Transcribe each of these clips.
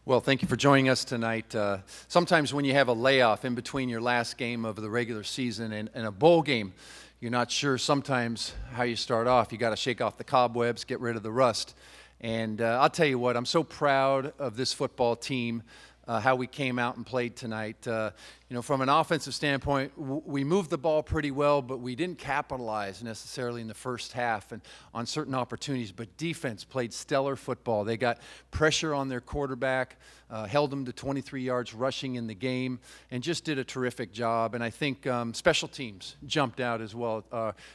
Well, thank you for joining us tonight. Sometimes when you have a layoff in between your last game of the regular season and a bowl game, you're not sure sometimes how you start off. You got to shake off the cobwebs, get rid of the rust. And I'll tell you what, I'm so proud of this football team, how we came out and played tonight. From an offensive standpoint, we moved the ball pretty well, but we didn't capitalize necessarily in the first half and on certain opportunities. But defense played stellar football. They got pressure on their quarterback, held him to 23 yards rushing in the game, and just did a terrific job. And I think special teams jumped out as well.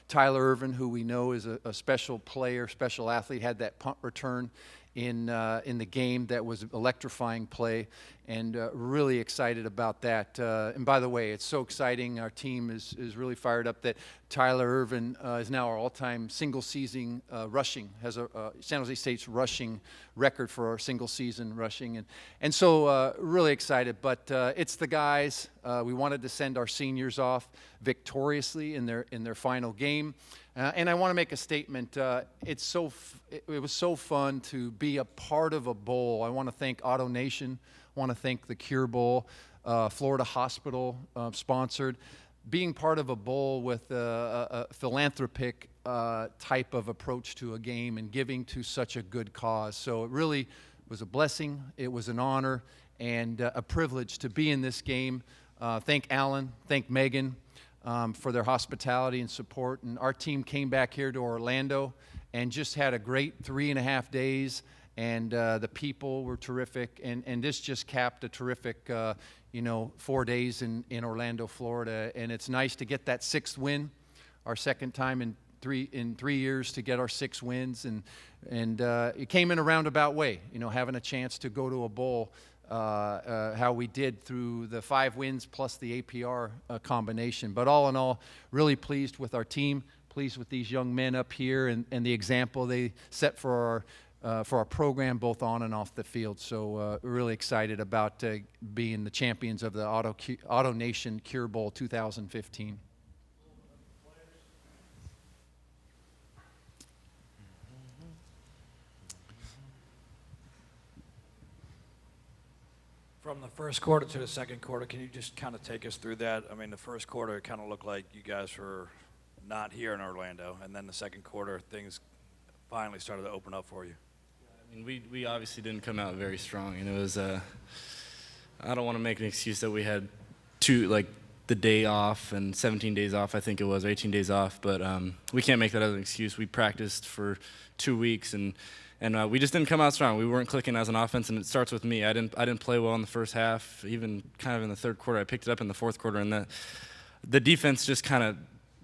Tyler Irvin, who we know is a special player, special athlete, had that punt return in the game that was electrifying play, and really excited about that. And by the way, it's so exciting. Our team is really fired up that Tyler Irvin is now our all-time single-season rushing, has a San Jose State's rushing record for our single-season rushing, and so really excited. But it's the guys. We wanted to send our seniors off victoriously in their final game. And I want to make a statement. It was so fun to be a part of a bowl. I want to thank Auto Nation. I want to thank the Cure Bowl, Florida Hospital sponsored. Being part of a bowl with a philanthropic type of approach to a game and giving to such a good cause. So it really was a blessing. It was an honor and a privilege to be in this game. Thank Alan. Thank Megan. For their hospitality and support. And our team came back here to Orlando and just had a great 3.5 days, and the people were terrific, and this just capped a terrific 4 days in Orlando, Florida. And it's nice to get that 6th win, our second time in 3 years to get our 6 wins, and it came in a roundabout way, having a chance to go to a bowl. How we did through the 5 wins plus the APR combination. But all in all, really pleased with our team, pleased with these young men up here and the example they set for our program both on and off the field. So really excited about being the champions of the Auto Nation Cure Bowl 2015. From the first quarter to the second quarter, can you just kind of take us through that? I mean, the first quarter, it kind of looked like you guys were not here in Orlando, and then the second quarter, things finally started to open up for you. I mean, we obviously didn't come out very strong, and it was I don't want to make an excuse that we had the day off and 17 days off, I think it was, or 18 days off, but we can't make that as an excuse. We practiced for 2 weeks, and we just didn't come out strong. We weren't clicking as an offense, and it starts with me. I didn't play well in the first half, even kind of in the third quarter. I picked it up in the fourth quarter, and the defense just kind of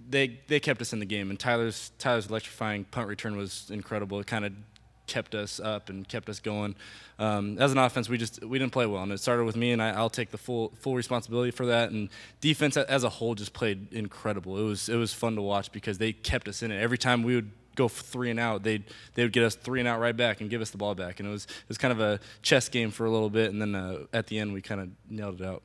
they kept us in the game. And Tyler's electrifying punt return was incredible. It kind of kept us up and kept us going. As an offense, we didn't play well, and it started with me, and I'll take the full responsibility for that. And defense as a whole just played incredible. It was fun to watch because they kept us in it. Every time we would go 3 and out, they would get us 3 and out right back and give us the ball back, and it was kind of a chess game for a little bit, and then at the end we kind of nailed it out.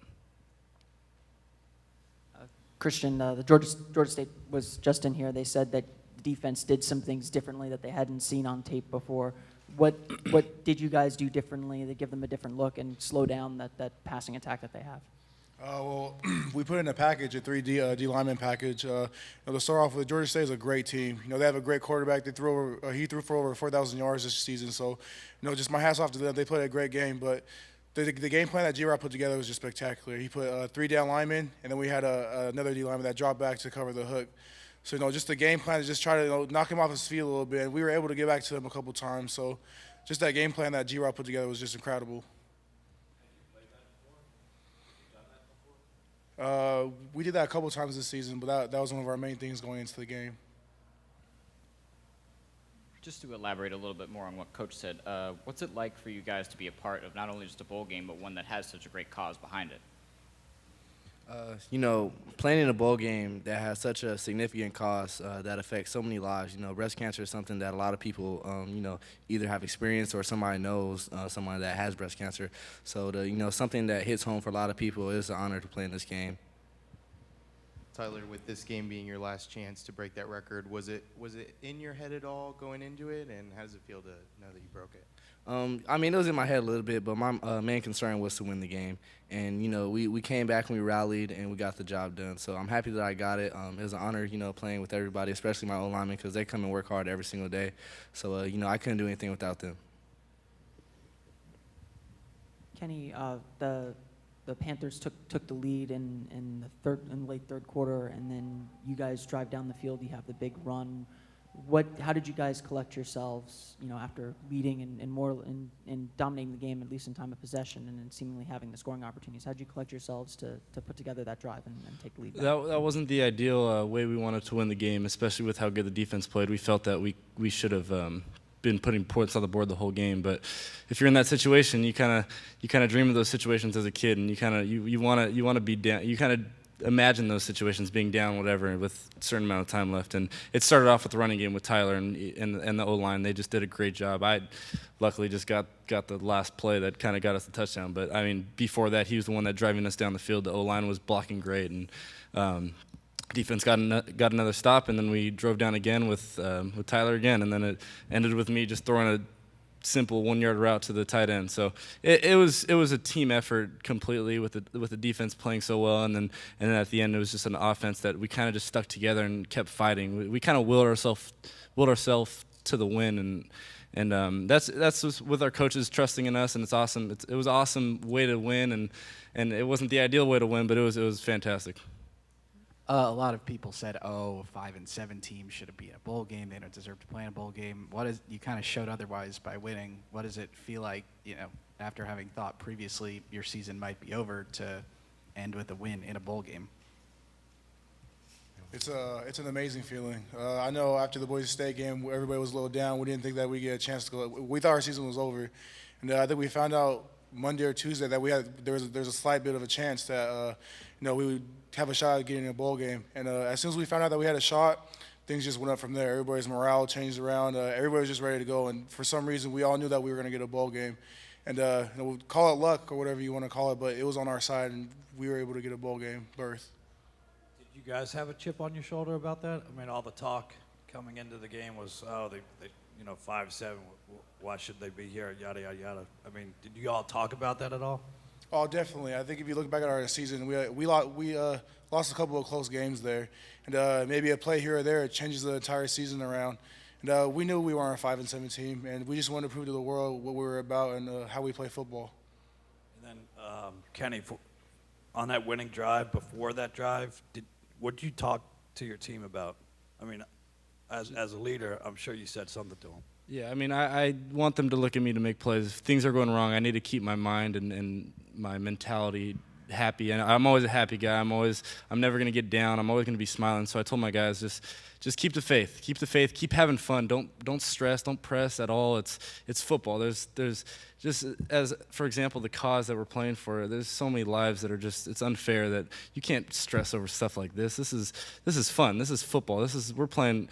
Christian, the Georgia State was just in here. They said that the defense did some things differently that they hadn't seen on tape before. What did you guys do differently to give them a different look and slow down that passing attack that they have? Well, we put in a package, a 3D D lineman package. To start off with, Georgia State is a great team. They have a great quarterback. He threw for over 4,000 yards this season. So, just my hats off to them. They played a great game. But the game plan that G-Rob put together was just spectacular. He put 3 down linemen, and then we had another D lineman that dropped back to cover the hook. So, just the game plan to just try to knock him off his feet a little bit. And we were able to get back to him a couple times. So, just that game plan that G-Rob put together was just incredible. We did that a couple times this season, but that was one of our main things going into the game. Just to elaborate a little bit more on what Coach said, what's it like for you guys to be a part of not only just a bowl game, but one that has such a great cause behind it? Playing in a bowl game that has such a significant cause that affects so many lives. Breast cancer is something that a lot of people, either have experienced or somebody knows someone that has breast cancer. So, something that hits home for a lot of people is an honor to play in this game. Tyler, with this game being your last chance to break that record, was it in your head at all going into it, and how does it feel to know that you broke it? I mean, it was in my head a little bit, but my main concern was to win the game. And, you know, we came back and we rallied and we got the job done. So I'm happy that I got it. It was an honor, you know, playing with everybody, especially my O-linemen, because they come and work hard every single day. So, you know, I couldn't do anything without them. Kenny, the Panthers took the lead in the late third quarter, and then you guys drive down the field. You have the big run. How did you guys collect yourselves, you know, after leading and dominating the game, at least in time of possession, and then seemingly having the scoring opportunities? How did you collect yourselves to put together that drive and take the lead back? That wasn't the ideal way we wanted to win the game, especially with how good the defense played. We felt that we should have been putting points on the board the whole game. But if you're in that situation, you kind of dream of those situations as a kid, and you want to be down. You kind of imagine those situations being down, whatever, with a certain amount of time left. And it started off with the running game with Tyler and the O-line. They just did a great job. I luckily just got the last play that kind of got us the touchdown. But, I mean, before that, he was the one that driving us down the field. The O-line was blocking great. And defense got another stop, and then we drove down again with Tyler again. And then it ended with me just throwing a simple 1-yard route to the tight end. So it was a team effort completely with the defense playing so well, and then at the end it was just an offense that we kind of just stuck together and kept fighting. We kind of willed ourselves to the win, and that's just with our coaches trusting in us, and it's awesome. It was an awesome way to win, and it wasn't the ideal way to win, but it was fantastic. A lot of people said, "Oh, 5-7 team should be in a bowl game. They don't deserve to play in a bowl game." You kind of showed otherwise by winning. What does it feel like, you know, after having thought previously your season might be over, to end with a win in a bowl game? It's an amazing feeling. I know after the Boise State game, everybody was a little down. We didn't think that we'd get a chance to go. We thought our season was over, and I think we found out Monday or Tuesday that there's a slight bit of a chance that you know, we would have a shot at getting a bowl game. And as soon as we found out that we had a shot, things just went up from there. Everybody's morale changed around. Everybody was just ready to go. And for some reason, we all knew that we were going to get a bowl game. And you know, call it luck or whatever you want to call it, but it was on our side, and we were able to get a bowl game berth. Did you guys have a chip on your shoulder about that? I mean, all the talk coming into the game was, oh, they 5-7. Why should they be here? Yada yada yada. I mean, did you all talk about that at all? Oh, definitely. I think if you look back at our season, we lost a couple of close games there, and maybe a play here or there changes the entire season around. And we knew we were on a 5-7 team, and we just wanted to prove to the world what we were about and how we play football. And then Kenny, on that winning drive, before that drive, what did you talk to your team about? I mean, as a leader, I'm sure you said something to them. Yeah, I mean, I want them to look at me to make plays. If things are going wrong, I need to keep my mind and my mentality happy. And I'm always a happy guy. I'm never going to get down. I'm always going to be smiling. So I told my guys, just keep the faith. Keep the faith. Keep having fun. Don't stress. Don't press at all. It's football. There's just, as for example, the cause that we're playing for. There's so many lives that are just, it's unfair that you can't stress over stuff like this. This is fun. This is football. We're playing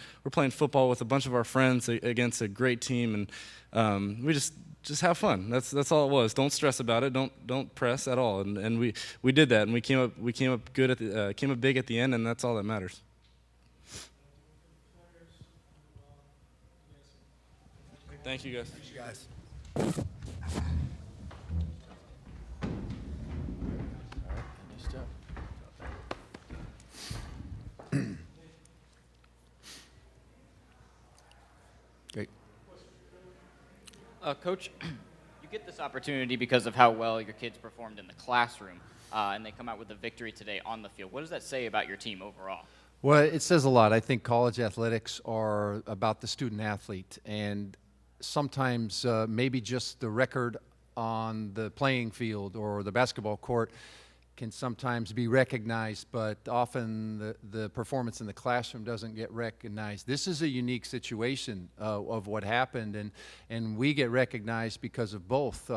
football with a bunch of our friends against a great team, and we just have fun. That's all it was. Don't stress about it. Don't press at all. And we did that, and we came up good came up big at the end, and that's all that matters. Thank you, guys. Thank you, guys. Great. Coach, you get this opportunity because of how well your kids performed in the classroom, and they come out with a victory today on the field. What does that say about your team overall? Well, it says a lot. I think college athletics are about the student athlete, and sometimes maybe just the record on the playing field or the basketball court can sometimes be recognized, but often the performance in the classroom doesn't get recognized. This is a unique situation of what happened, and we get recognized because of both.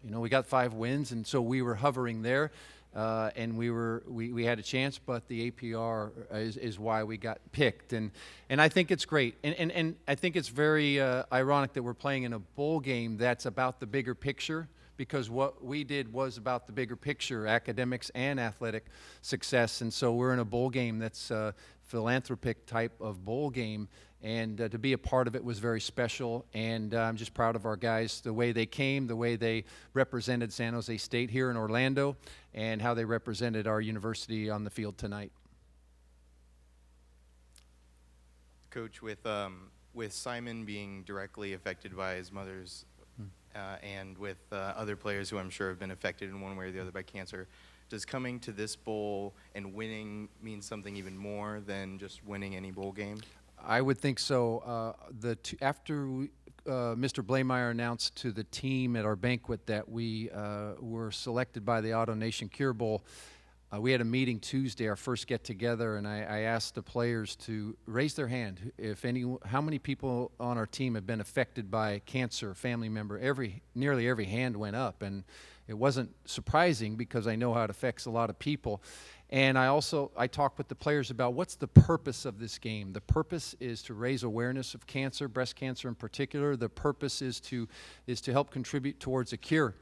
We got 5 wins, and so we were hovering there. And we had a chance, but the APR is why we got picked, and I think it's great, and I think it's very ironic that we're playing in a bowl game that's about the bigger picture, because what we did was about the bigger picture, academics and athletic success, and so we're in a bowl game that's a philanthropic type of bowl game, and to be a part of it was very special. And I'm just proud of our guys, the way they came, the way they represented San Jose State here in Orlando, and how they represented our university on the field tonight. Coach, with Simon being directly affected by his mother's, and with other players who I'm sure have been affected in one way or the other by cancer, does coming to this bowl and winning mean something even more than just winning any bowl game? I would think so. After Mr. Blameyer announced to the team at our banquet that we were selected by the Auto Nation Cure Bowl, we had a meeting Tuesday, our first get-together, and I asked the players to raise their hand how many people on our team have been affected by cancer, family member. Nearly every hand went up, and it wasn't surprising because I know how it affects a lot of people. And I talked with the players about what's the purpose of this game. The purpose is to raise awareness of cancer, breast cancer in particular. The purpose is to help contribute towards a cure.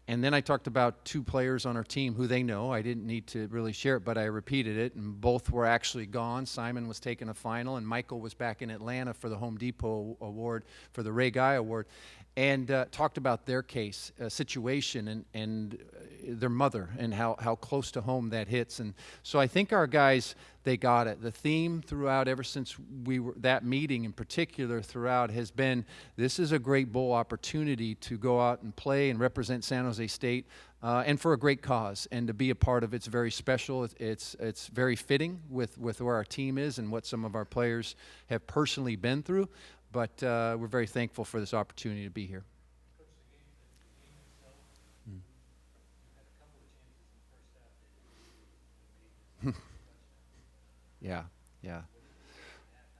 And then I talked about two players on our team who they know. I didn't need to really share it, but I repeated it, and both were actually gone. Simon was taking a final, and Michael was back in Atlanta for the Home Depot Award, for the Ray Guy Award, and talked about their case, situation, and their mother, and how close to home that hits. And so I think our guys, they got it. The theme throughout, ever since that meeting in particular throughout, has been this is a great bowl opportunity to go out and play and represent San Jose State, and for a great cause, and to be a part of it's very special. It's very fitting with where our team is and what some of our players have personally been through. But we're very thankful for this opportunity to be here.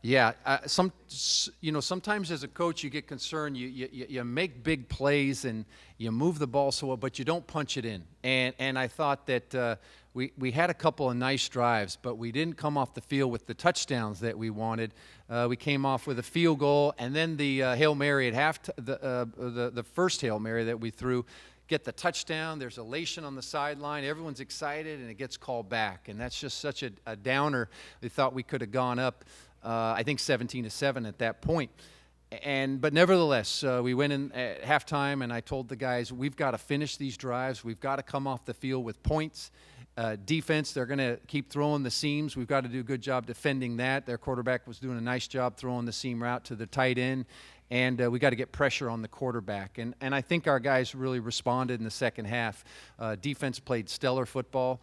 Yeah. Sometimes as a coach, you get concerned. You make big plays and you move the ball so well, but you don't punch it in. And I thought that we had a couple of nice drives, but we didn't come off the field with the touchdowns that we wanted. We came off with a field goal, and then the Hail Mary at the first Hail Mary that we threw. Get the touchdown, there's elation on the sideline, everyone's excited, and it gets called back. And that's just such a downer. We thought we could have gone up, I think 17-7 at that point. But nevertheless, we went in at halftime, and I told the guys, we've got to finish these drives. We've got to come off the field with points. Defense, they're going to keep throwing the seams. We've got to do a good job defending that. Their quarterback was doing a nice job throwing the seam route to the tight end. And we got to get pressure on the quarterback. And I think our guys really responded in the second half. Defense played stellar football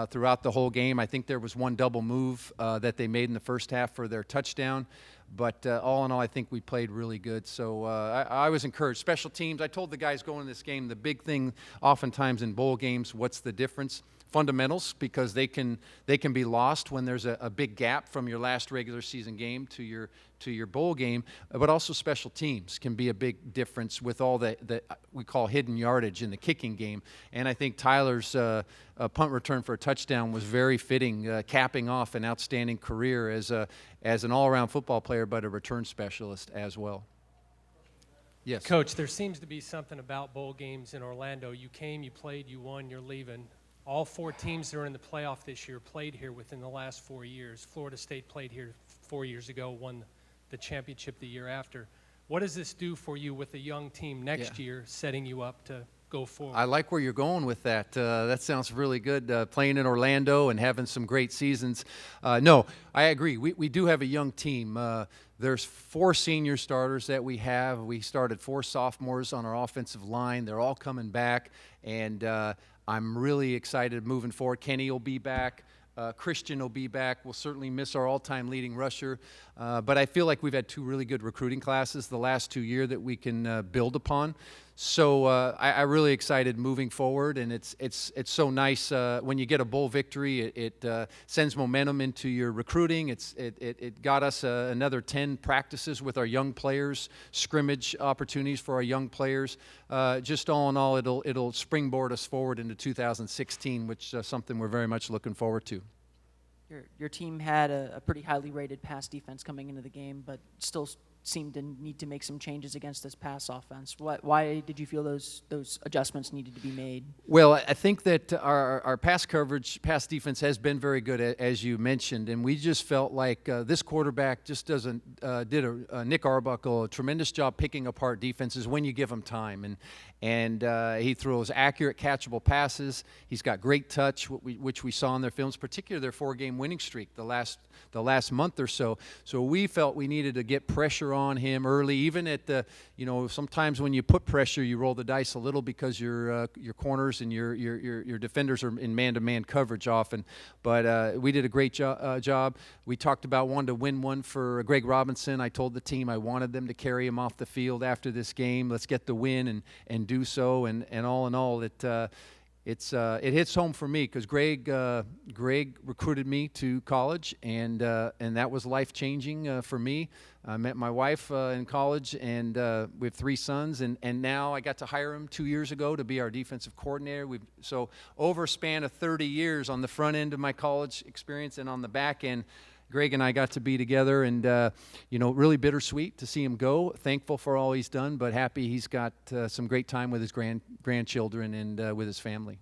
throughout the whole game. I think there was one double move that they made in the first half for their touchdown. But all in all, I think we played really good. So I was encouraged. Special teams, I told the guys going into this game, the big thing oftentimes in bowl games, what's the difference? Fundamentals, because they can be lost when there's a big gap from your last regular season game to your bowl game, but also special teams can be a big difference with all the we call hidden yardage in the kicking game. And I think Tyler's punt return for a touchdown was very fitting, capping off an outstanding career as an all-around football player, but a return specialist as well. Yes. Coach, there seems to be something about bowl games in Orlando. You came, you played, you won, you're leaving. All four teams that are in the playoff this year played here within the last 4 years. Florida State played here 4 years ago, won the championship the year after. What does this do for you with a young team next year, setting you up to go forward? I like where you're going with that. That sounds really good, playing in Orlando and having some great seasons. No, I agree. We do have a young team. There's 4 senior starters that we have. We started 4 sophomores on our offensive line. They're all coming back, and I'm really excited moving forward. Kenny will be back. Christian will be back. We'll certainly miss our all-time leading rusher. But I feel like we've had 2 really good recruiting classes the last 2 years that we can build upon. So I'm really excited moving forward, and it's so nice when you get a bowl victory. It sends momentum into your recruiting. It got us another 10 practices with our young players, scrimmage opportunities for our young players. Just all in all, it'll springboard us forward into 2016, which is something we're very much looking forward to. Your team had a pretty highly rated pass defense coming into the game, but still seemed to need to make some changes against this pass offense. Why did you feel those adjustments needed to be made? Well, I think that our pass coverage, pass defense has been very good, as you mentioned, and we just felt like this quarterback just did Nick Arbuckle a tremendous job picking apart defenses when you give him time, and he throws accurate, catchable passes. He's got great touch, which we saw in their films, particularly their 4-game winning streak the last month or so. So we felt we needed to get pressure on him early, even at the, sometimes when you put pressure, you roll the dice a little because your corners and your defenders are in man-to-man coverage often. But we did a great job. We talked about wanting to win one for Greg Robinson. I told the team I wanted them to carry him off the field after this game. Let's get the win and do so. And all in all, it hits home for me because Greg recruited me to college, and that was life-changing for me. I met my wife in college, and we have 3 sons, and now I got to hire him 2 years ago to be our defensive coordinator. So over a span of 30 years on the front end of my college experience and on the back end, Greg and I got to be together, and really bittersweet to see him go. Thankful for all he's done, but happy he's got some great time with his grandchildren and with his family.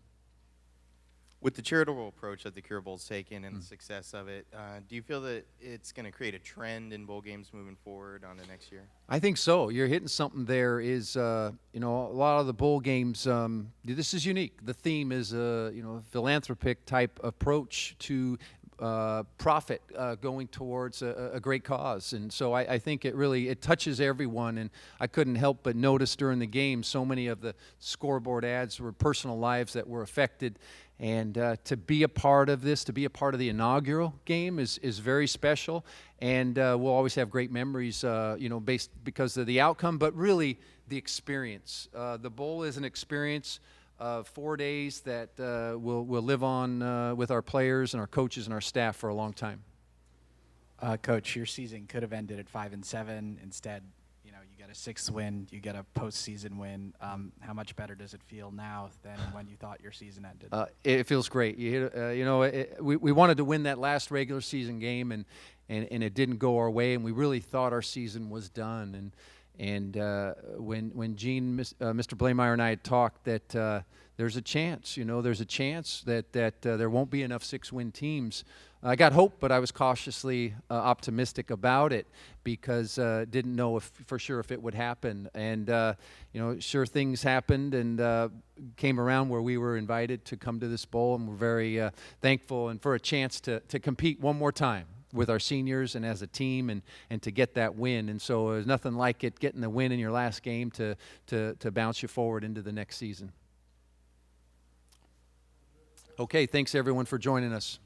With the charitable approach that the Cure Bowl's taken and the success of it, do you feel that it's going to create a trend in bowl games moving forward on the next year? I think so. You're hitting something there. Is a lot of the bowl games. This is unique. The theme is a philanthropic type approach to profit going towards a great cause, and so I think it touches everyone. And I couldn't help but notice during the game so many of the scoreboard ads were personal lives that were affected. And to be a part of this, to be a part of the inaugural game is very special, and we'll always have great memories, based because of the outcome, but really the experience. The bowl is an experience of 4 days that we'll live on with our players and our coaches and our staff for a long time. Coach, your season could have ended at 5-7. Instead, you get a 6th win, you get a postseason win. How much better does it feel now than when you thought your season ended? It feels great. We wanted to win that last regular season game, and it didn't go our way, and we really thought our season was done. And when Gene, Mr. Blameyer, and I had talked that there's a chance, that there won't be enough 6-win teams. I got hope, but I was cautiously optimistic about it because didn't know for sure if it would happen. And sure, things happened and came around where we were invited to come to this bowl, and we're very thankful and for a chance to compete one more time with our seniors and as a team and to get that win. And so there's nothing like it, getting the win in your last game to bounce you forward into the next season. Okay, thanks everyone for joining us.